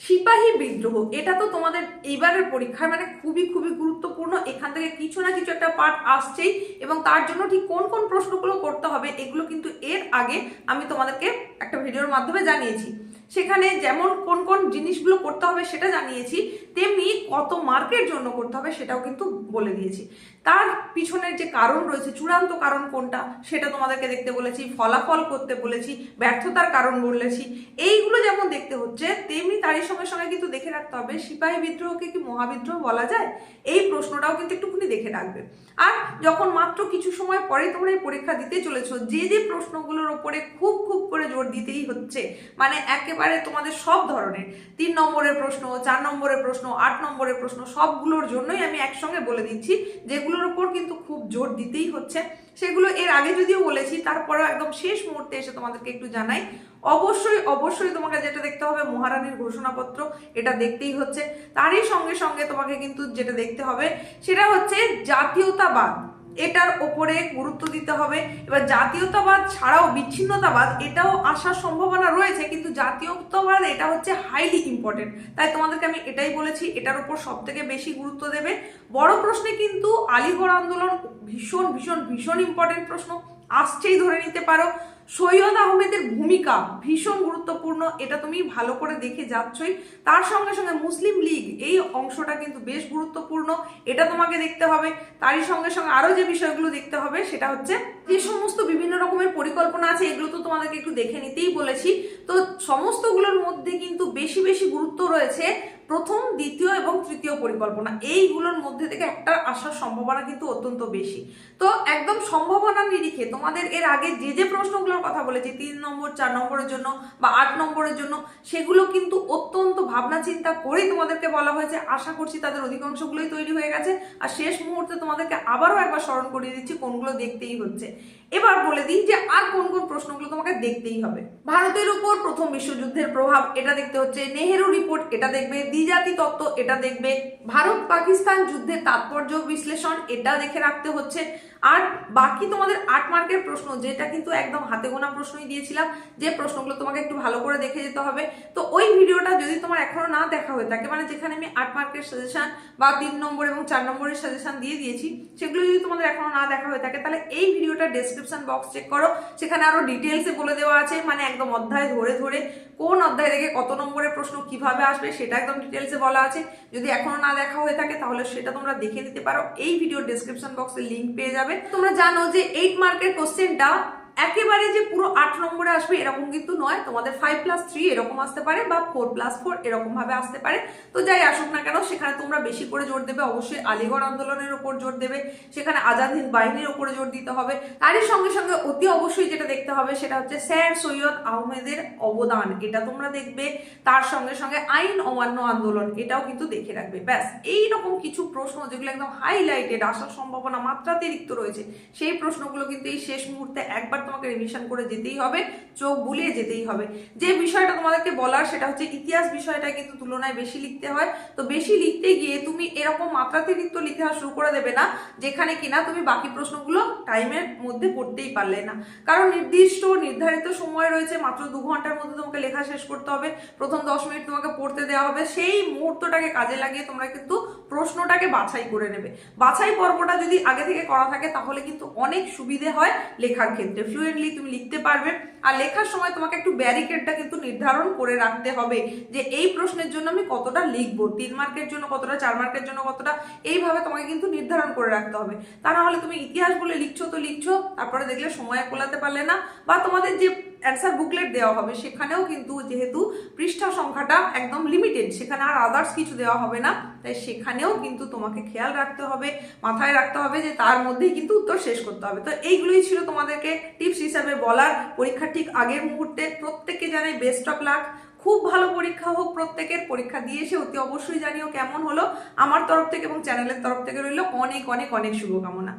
সিপাহী বিদ্রোহ, এটা তো তোমাদের এইবারের পরীক্ষায় মানে খুবই খুবই গুরুত্বপূর্ণ। এখান থেকে কিছু না কিছু একটা পার্ট আসছেই, এবং তার জন্য ঠিক কোন কোন প্রশ্নগুলো করতে হবে এগুলো কিন্তু এর আগে আমি তোমাদেরকে একটা ভিডিওর মাধ্যমে জানিয়েছি। সেখানে যেমন কোন কোন জিনিসগুলো করতে হবে সেটা জানিয়েছি, তেমনি কত মার্কের জন্য করতে হবে সেটাও কিন্তু বলে দিয়েছি। তার পিছনের যে কারণ রয়েছে, চূড়ান্ত কারণ কোনটা সেটা তোমাদেরকে দেখতে বলেছি, ফলাফল করতে বলেছি, ব্যর্থতার কারণ বলেছি। এইগুলো যেমন দেখতে হচ্ছে, তেমনি তারই সঙ্গে সঙ্গে কিন্তু দেখে রাখতে হবে সিপাহী বিদ্রোহকে কি মহাবিদ্রোহ বলা যায়, এই প্রশ্নটাও কিন্তু একটুখানি দেখে রাখবে। আর যখন মাত্র কিছু সময় পরে তোমরা এই পরীক্ষা দিতে চলেছো, যে যে প্রশ্নগুলোর ওপরে খুব খুব করে জোর দিতেই হচ্ছে, মানে একেবারে তোমাদের সব ধরনের 3 নম্বরের প্রশ্ন, 4 নম্বরের প্রশ্ন, 8 নম্বরের প্রশ্ন, সবগুলোর জন্যই আমি একসঙ্গে বলে দিচ্ছি যেগুলোর ওপর কিন্তু খুব জোর দিতেই হচ্ছে। সেগুলো এর আগে যদিও বলেছি, তারপরেও একদম শেষ মুহূর্তে এসে তোমাদেরকে একটু জানাই। অবশ্যই অবশ্যই তোমাকে যেটা দেখতে হবে, মহারানীর ঘোষণাপত্র, এটা দেখতেই হচ্ছে। তারই সঙ্গে সঙ্গে তোমাকে কিন্তু যেটা দেখতে হবে সেটা হচ্ছে জাতীয়তাবাদ, এটার ওপরে গুরুত্ব দিতে হবে। এবার জাতীয়তাবাদ ছাড়াও বিচ্ছিন্নতাবাদ, এটাও আসার সম্ভাবনা রয়েছে, কিন্তু জাতীয়তাবাদ এটা হচ্ছে হাইলি ইম্পর্টেন্ট। তাই তোমাদেরকে আমি এটাই বলেছি, এটার উপর সব থেকে বেশি গুরুত্ব দেবে। বড় প্রশ্নে কিন্তু আলিগড় আন্দোলন ভীষণ ভীষণ ভীষণ ইম্পর্টেন্ট প্রশ্ন আসছেই, ধরে নিতে পারো। সৈয়দ আহমেদের ভূমিকা ভীষণ গুরুত্বপূর্ণ, এটা তুমি ভালো করে দেখে যাচ্ছই। তার সঙ্গে সঙ্গে মুসলিম লীগ, এই অংশটা কিন্তু বেশ গুরুত্বপূর্ণ, এটা তোমাকে দেখতে হবে। তারই সঙ্গে সঙ্গে আরো যে বিষয়গুলো দেখতে হবে সেটা হচ্ছে যে সমস্ত বিভিন্ন রকমের পরিকল্পনা আছে, এগুলো তো তোমাদেরকে একটু দেখে নিতেই বলেছি। তো সমস্তগুলোর মধ্যে কিন্তু বেশি বেশি গুরুত্ব রয়েছে প্রথম, দ্বিতীয় এবং তৃতীয় পরিকল্পনা, এইগুলোর মধ্যে থেকে একটা আসার সম্ভাবনা কিন্তু অত্যন্ত বেশি। তো একদম সম্ভাবনার নিরিখে তোমাদের এর আগে যে যে প্রশ্নগুলোর কথা বলেছি 3 নম্বর, 4 নম্বরের জন্য বা 8 নম্বরের জন্য, সেগুলো কিন্তু অত্যন্ত ভাবনা চিন্তা করেই তোমাদেরকে বলা হয়েছে। আশা করছি তাদের অধিকাংশগুলোই তৈরি হয়ে গেছে। আর শেষ মুহূর্তে তোমাদেরকে আবারও একবার স্মরণ করিয়ে দিচ্ছি কোনগুলো দেখতেই হচ্ছে। এবার বলে দিই যে আর কোন কোন প্রশ্নগুলো তোমাকে দেখতেই হবে। ভারতের উপর প্রথম বিশ্বযুদ্ধের প্রভাব, এটা দেখতে হচ্ছে। নেহেরু রিপোর্ট, এটা দেখবে। দ্বিজাতি তত্ত্ব, এটা দেখবে। ভারত পাকিস্তান যুদ্ধের তাৎপর্য বিশ্লেষণ, এটা দেখে রাখতে হচ্ছে। আর বাকি তোমাদের 8 মার্কের প্রশ্ন, যেটা কিন্তু একদম হাতে গোনা প্রশ্নই দিয়েছিলাম, যে প্রশ্নগুলো তোমাকে একটু ভালো করে দেখে যেতে হবে। তো ওই ভিডিওটা যদি তোমার এখনো না দেখা হয়ে থাকে, মানে যেখানে আমি 8 মার্কের সাজেশন বা 3 নম্বর এবং 4 নম্বরের সাজেশন দিয়ে দিয়েছি, সেগুলো যদি তোমাদের এখনো না দেখা হয়ে থাকে, তাহলে এই ভিডিওটা ডেসক্রিপশন বক্স চেক করো, সেখানে আরো ডিটেলসে বলে দেওয়া আছে, মানে একদম অধ্যায় ধরে ধরে কোন অধ্যায় থেকে কত নম্বরের প্রশ্ন কিভাবে আসবে সেটা একদম ডিটেলসে বলা আছে। যদি এখনো না দেখা হয়ে থাকে তাহলে সেটা তোমরা দেখে নিতে পারো, এই ভিডিও ডেসক্রিপশন বক্সে লিংক পেয়ে যাবে। তোমরা জানো যে 8 মার্কের কোশ্চেনটা একেবারে যে পুরো 8 নম্বরে আসবে এরকম কিন্তু নয়, তোমাদের 5+3 এরকম আসতে পারে, বা 4+4 এরকম ভাবে আসতে পারে। তো যাই আসুক না কেন, সেখানে তোমরা বেশি করে জোর দেবে অবশ্যই আলিগড় আন্দোলনের উপর জোর দেবে, সেখানে আজাদ হিন্দ বাহিনীর উপরে জোর দিতে হবে। তারই সঙ্গে সঙ্গে অতি অবশ্যই যেটা দেখতে হবে সেটা হচ্ছে স্যার সৈয়দ আহমেদের অবদান, এটা তোমরা দেখবে। তার সঙ্গে সঙ্গে আইন অমান্য আন্দোলন, এটাও কিন্তু দেখে রাখবে। ব্যাস এইরকম কিছু প্রশ্ন যেগুলো একদম হাইলাইটেড, আসার সম্ভাবনা মাত্রাতিরিক্ত রয়েছে, সেই প্রশ্নগুলো কিন্তু এই শেষ মুহূর্তে একবার তোমাকে রিভিশন করে যেতেই হবে, চোখ বুলিয়ে যেতেই হবে। যে বিষয়টা তোমাদেরকে বলার সেটা হচ্ছে ইতিহাস বিষয়টা কিন্তু তুলনায় বেশি লিখতে হয়। তো বেশি লিখতে গিয়ে তুমি এরকম মাত্রাতিরিক্ত লেখা শুরু করে দেবে না, যেখানে কিনা তুমি বাকি প্রশ্নগুলো টাইমের মধ্যে পড়তেই পারলে না। কারণ নির্ধারিত সময় রয়েছে, মাত্র 2 ঘন্টার মধ্যে তোমাকে লেখা শেষ করতে হবে। প্রথম 10 মিনিট তোমাকে পড়তে দেওয়া হবে, সেই মুহূর্তটাকে কাজে লাগিয়ে তোমরা কিন্তু প্রশ্নটাকে বাছাই করে নেবে। বাছাই পর্বটা যদি আগে থেকে করা থাকে তাহলে কিন্তু অনেক সুবিধে হয় লেখার ক্ষেত্রে, ফ্লুয়েন্টলি তুমি লিখতে পারবে। আর লেখার সময় তোমাকে একটু ব্যারিকেডটা কিন্তু নির্ধারণ করে রাখতে হবে, যে এই প্রশ্নের জন্য আমি কতটা লিখবো, 3 মার্কের জন্য কতটা, 4 মার্কের জন্য কতটা, এইভাবে তোমাকে কিন্তু নির্ধারণ করে রাখতে হবে। তা না হলে তুমি ইতিহাস বলে লিখছো তো লিখছো, তারপরে দেখলে সময় কোলাতে পারলে না, বা তোমাদের যে অ্যান্সার বুকলেট দেওয়া হবে সেখানেও কিন্তু যেহেতু পৃষ্ঠা সংখ্যাটা একদম লিমিটেড, সেখানে আর আদার্স কিছু দেওয়া হবে না, তাই সেখানেও কিন্তু তোমাকে খেয়াল রাখতে হবে, মাথায় রাখতে হবে যে তার মধ্যেই কিন্তু উত্তর শেষ করতে হবে। তো এইগুলোই ছিল তোমাদেরকে টিপস হিসাবে বলার পরীক্ষা ঠিক আগের মুহূর্তে। প্রত্যেককে জানাই বেস্ট অফ লাক, খুব ভালো পরীক্ষা হোক প্রত্যেকের। পরীক্ষা দিয়ে এসে অতি অবশ্যই জানিও কেমন হলো। আমার তরফ থেকে এবং চ্যানেলের তরফ থেকে রইল অনেক অনেক অনেক শুভকামনা।